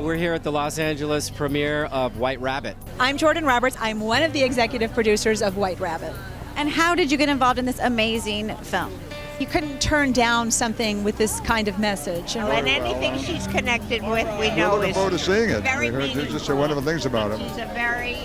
We're here at the Los Angeles premiere of White Rabbit. I'm Jordan Roberts. I'm one of the executive producers of White Rabbit. And how did you get involved in this amazing film? You couldn't turn down something with this kind of message. And anything she's connected with, we know looking forward to seeing it. very There's just wonderful things about it. She's a very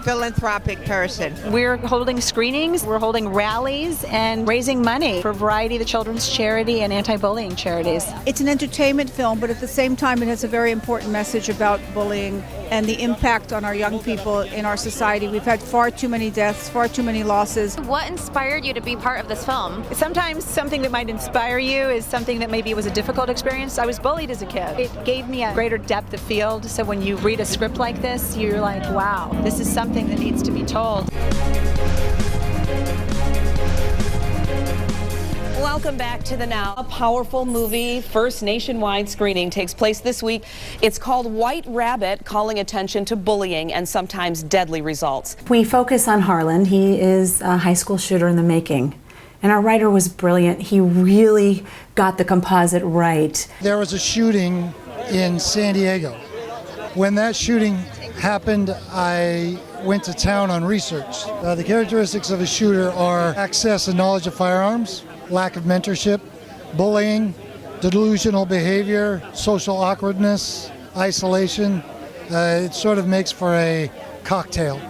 philanthropic person. We're holding screenings, we're holding rallies, and raising money for a variety of the children's charity and anti-bullying charities. It's an entertainment film, but at the same time it has a very important message about bullying and the impact on our young people in our society. We've had far too many deaths, far too many losses. What inspired you to be part of this film? Sometimes something that might inspire you is something that maybe was a difficult experience. I was bullied as a kid. It gave me a greater depth of field, so when you read a script like this, you're like, wow, this is something that needs to be told. Welcome back to The Now. A powerful movie, first nationwide screening, takes place this week. It's called White Rabbit, calling attention to bullying and sometimes deadly results. We focus on Harlan. He is a high school shooter in the making. And our writer was brilliant. He really got the composite right. There was a shooting in San Diego. When that shooting happened, I went to town on research. The characteristics of a shooter are access and knowledge of firearms, lack of mentorship, bullying, delusional behavior, social awkwardness, isolation. It sort of makes for a cocktail.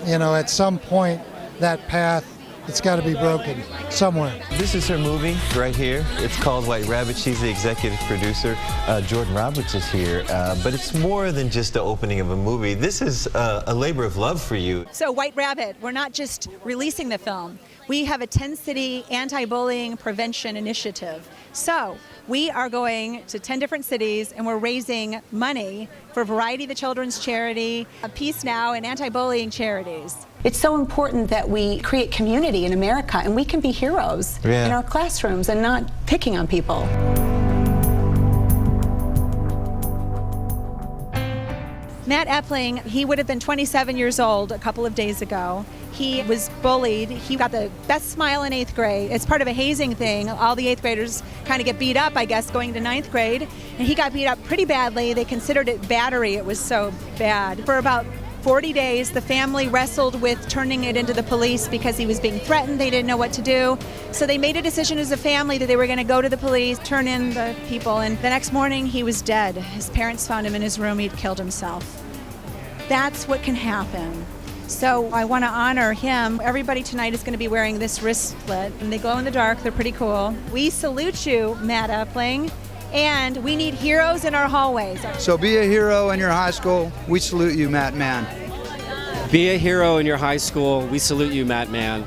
You know, at some point, that path, it's got to be broken somewhere. This is her movie right here. It's called White Rabbit. She's the executive producer. Jordan Roberts is here. But it's more than just the opening of a movie. This is a labor of love for you. So White Rabbit, we're not just releasing the film. We have a 10-city anti-bullying prevention initiative. So we are going to 10 different cities and we're raising money for a variety of the children's charity, Peace Now, and anti-bullying charities. It's so important that we create community in America, and we can be heroes in our classrooms and not picking on people. Matt Epling, he would have been 27 years old a couple of days ago. He was bullied. He got the best smile in 8th grade. It's part of a hazing thing. All the 8th graders kind of get beat up, I guess, going to 9th grade. And he got beat up pretty badly. They considered it battery. It was so bad. For about 40 days, the family wrestled with turning it into the police because he was being threatened. They didn't know what to do. So they made a decision as a family that they were going to go to the police, turn in the people, and the next morning he was dead. His parents found him in his room. He'd killed himself. That's what can happen. So I want to honor him. Everybody tonight is going to be wearing this wristlet, and they glow in the dark. They're pretty cool. We salute you, Matt Epling, and we need heroes in our hallways. So be a hero in your high school. We salute you, Matt Mann. Be a hero in your high school. We salute you, Matt Mann.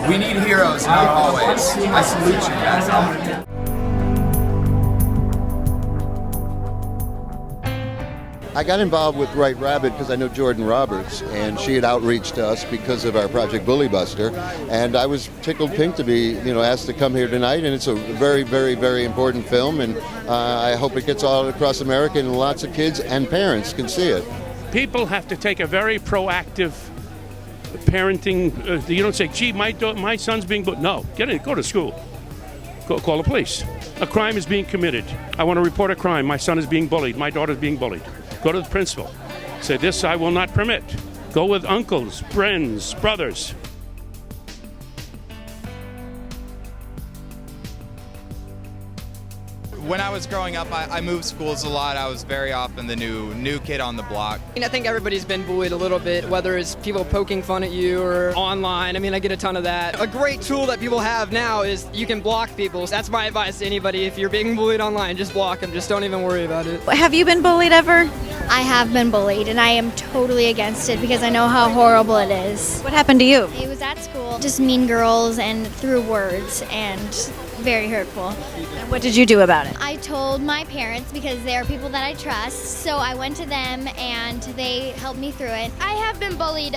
We need heroes in our hallways. I salute you guys. I got involved with White Rabbit because I know Jordan Roberts, and she had outreached to us because of our Project Bully Buster, and I was tickled pink to be, asked to come here tonight, and it's a very, very, very important film, and I hope it gets all across America and lots of kids and parents can see it. People have to take a very proactive parenting. You don't say, gee, my son's being bullied. No, go to school. Call the police. A crime is being committed. I want to report a crime. My son is being bullied. My daughter is being bullied. Go to the principal. Say, this I will not permit. Go with uncles, friends, brothers. When I was growing up, I moved schools a lot. I was very often the new kid on the block. I think everybody's been bullied a little bit, whether it's people poking fun at you or online. I get a ton of that. A great tool that people have now is you can block people. That's my advice to anybody. If you're being bullied online, just block them. Just don't even worry about it. Have you been bullied ever? I have been bullied, and I am totally against it because I know how horrible it is. What happened to you? It was at school, just mean girls and through words, and very hurtful. And what did you do about it? I told my parents because they are people that I trust, so I went to them and they helped me through it. I have been bullied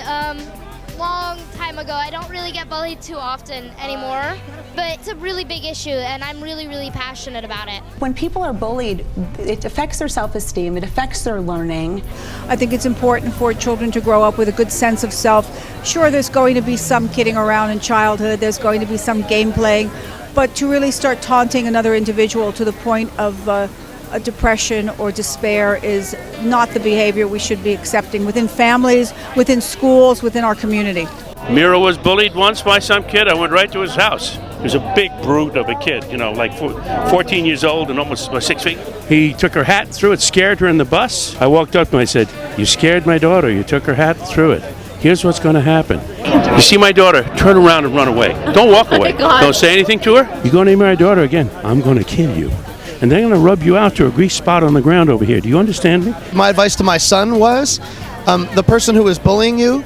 long time ago. I don't really get bullied too often anymore, but it's a really big issue and I'm really, really passionate about it. When people are bullied, it affects their self-esteem, it affects their learning. I think it's important for children to grow up with a good sense of self. Sure, there's going to be some kidding around in childhood, there's going to be some game playing, but to really start taunting another individual to the point of a depression or despair is not the behavior we should be accepting within families, within schools, within our community. Mira was bullied once by some kid. I went right to his house. He was a big brute of a kid, like 14 years old and almost 6 feet. He took her hat and threw it, scared her in the bus. I walked up and I said, "You scared my daughter. You took her hat and threw it. Here's what's going to happen. You see my daughter, turn around and run away. Don't walk away. Don't say anything to her. You're going to near my daughter again, I'm going to kill you. And they're going to rub you out to a grease spot on the ground over here. Do you understand me?" My advice to my son was, the person who is bullying you,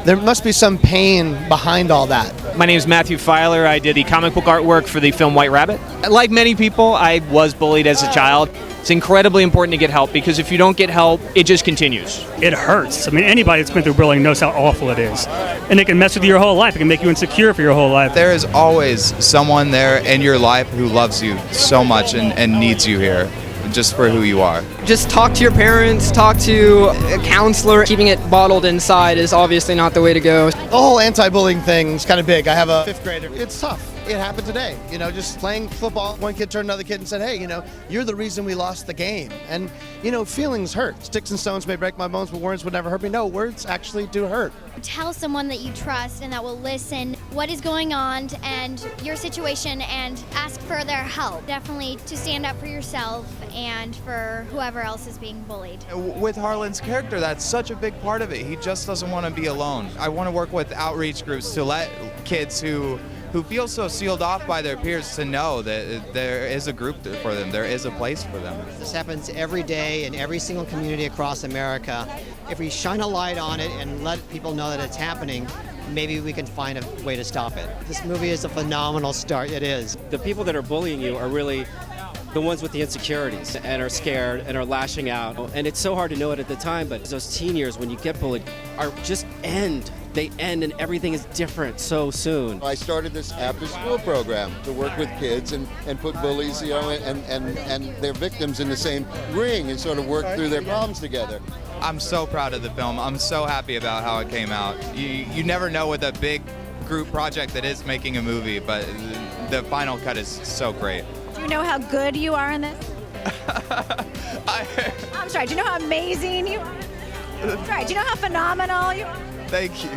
there must be some pain behind all that. My name is Matthew Filer. I did the comic book artwork for the film White Rabbit. Like many people, I was bullied as a child. It's incredibly important to get help because if you don't get help, it just continues. It hurts. I mean, anybody that's been through bullying knows how awful it is. And it can mess with your whole life. It can make you insecure for your whole life. There is always someone there in your life who loves you so much and needs you here just for who you are. Just talk to your parents, talk to a counselor. Keeping it bottled inside is obviously not the way to go. The whole anti-bullying thing is kind of big. I have a 5th grader. It's tough. It happened today. Just playing football, one kid turned another kid and said, "Hey, you're the reason we lost the game." And, feelings hurt. Sticks and stones may break my bones, but words would never hurt me. No, words actually do hurt. Tell someone that you trust and that will listen what is going on and your situation and ask for their help. Definitely to stand up for yourself and for whoever else is being bullied. With Harlan's character, that's such a big part of it. He just doesn't want to be alone. I want to work with outreach groups to let kids who feel so sealed off by their peers to know that there is a group for them, there is a place for them. This happens every day in every single community across America. If we shine a light on it and let people know that it's happening, maybe we can find a way to stop it. This movie is a phenomenal start, it is. The people that are bullying you are really the ones with the insecurities and are scared and are lashing out. And it's so hard to know it at the time, but those teen years when you get bullied are just end. They end and everything is different so soon. I started this after-school program to work with kids and put bullies, and their victims in the same ring and sort of work through their problems together. I'm so proud of the film. I'm so happy about how it came out. You never know with a big group project that is making a movie, but the final cut is so great. Do you know how good you are in this? I'm sorry, do you know how amazing you are? Right, do you know how phenomenal you are? Thank you.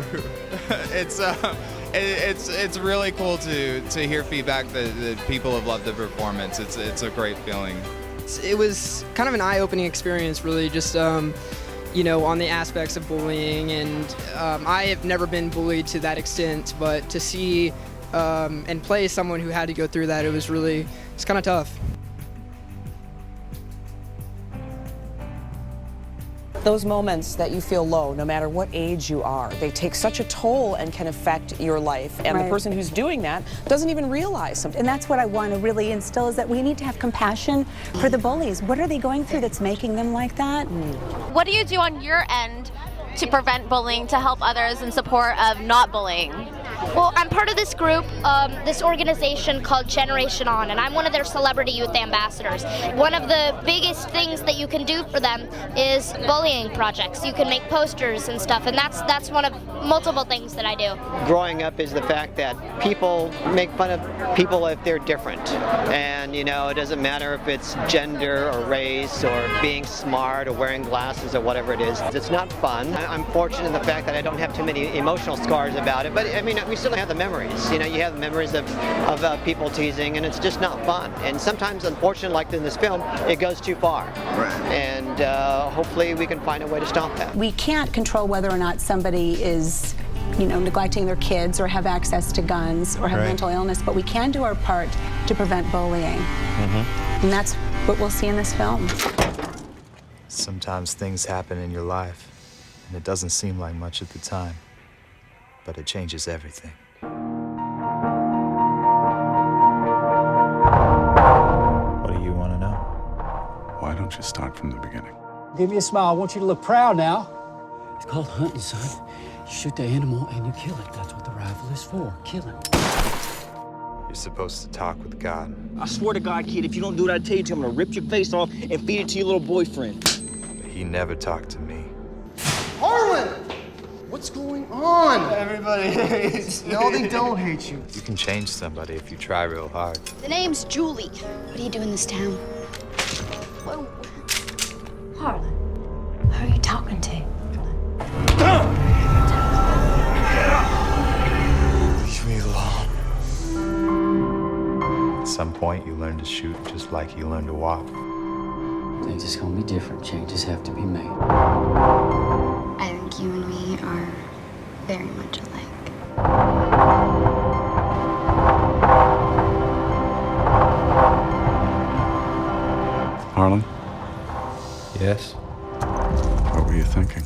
It's really cool to hear feedback that people have loved the performance. It's a great feeling. It was kind of an eye-opening experience, really, just on the aspects of bullying. And I have never been bullied to that extent, but to see and play someone who had to go through that, it's kind of tough. Those moments that you feel low, no matter what age you are, they take such a toll and can affect your life. And the person who's doing that doesn't even realize something. And that's what I want to really instill, is that we need to have compassion for the bullies. What are they going through that's making them like that? What do you do on your end to prevent bullying, to help others in support of not bullying? Well, I'm part of this group, this organization called Generation On, and I'm one of their celebrity youth ambassadors. One of the biggest things that you can do for them is bullying projects. You can make posters and stuff, and that's one of multiple things that I do. Growing up is the fact that people make fun of people if they're different. And, it doesn't matter if it's gender or race or being smart or wearing glasses or whatever it is. It's not fun. I'm fortunate in the fact that I don't have too many emotional scars about it, but we still have the memories. You have the memories of people teasing, and it's just not fun. And sometimes, unfortunately, like in this film, it goes too far. And hopefully we can find a way to stop that. We can't control whether or not somebody is, neglecting their kids or have access to guns or have mental illness, but we can do our part to prevent bullying. And that's what we'll see in this film. Sometimes things happen in your life, and it doesn't seem like much at the time, but it changes everything. What do you want to know? Why don't you start from the beginning? Give me a smile. I want you to look proud now. It's called hunting, son. You shoot the animal and you kill it. That's what the rifle is for. Kill it. You're supposed to talk with God. I swear to God, kid, if you don't do what I tell you to, I'm gonna rip your face off and feed it to your little boyfriend. But he never talked to me. Harlan! What's going on? Everybody hates me. No, they don't hate you. You can change somebody if you try real hard. The name's Julie. What do you do in this town? Harlan, who are you talking to? Leave me alone. At some point, you learn to shoot just like you learn to walk. Things is gonna be different. Changes have to be made. I think you and me are very much alike. Harlan, Yes? what were you thinking?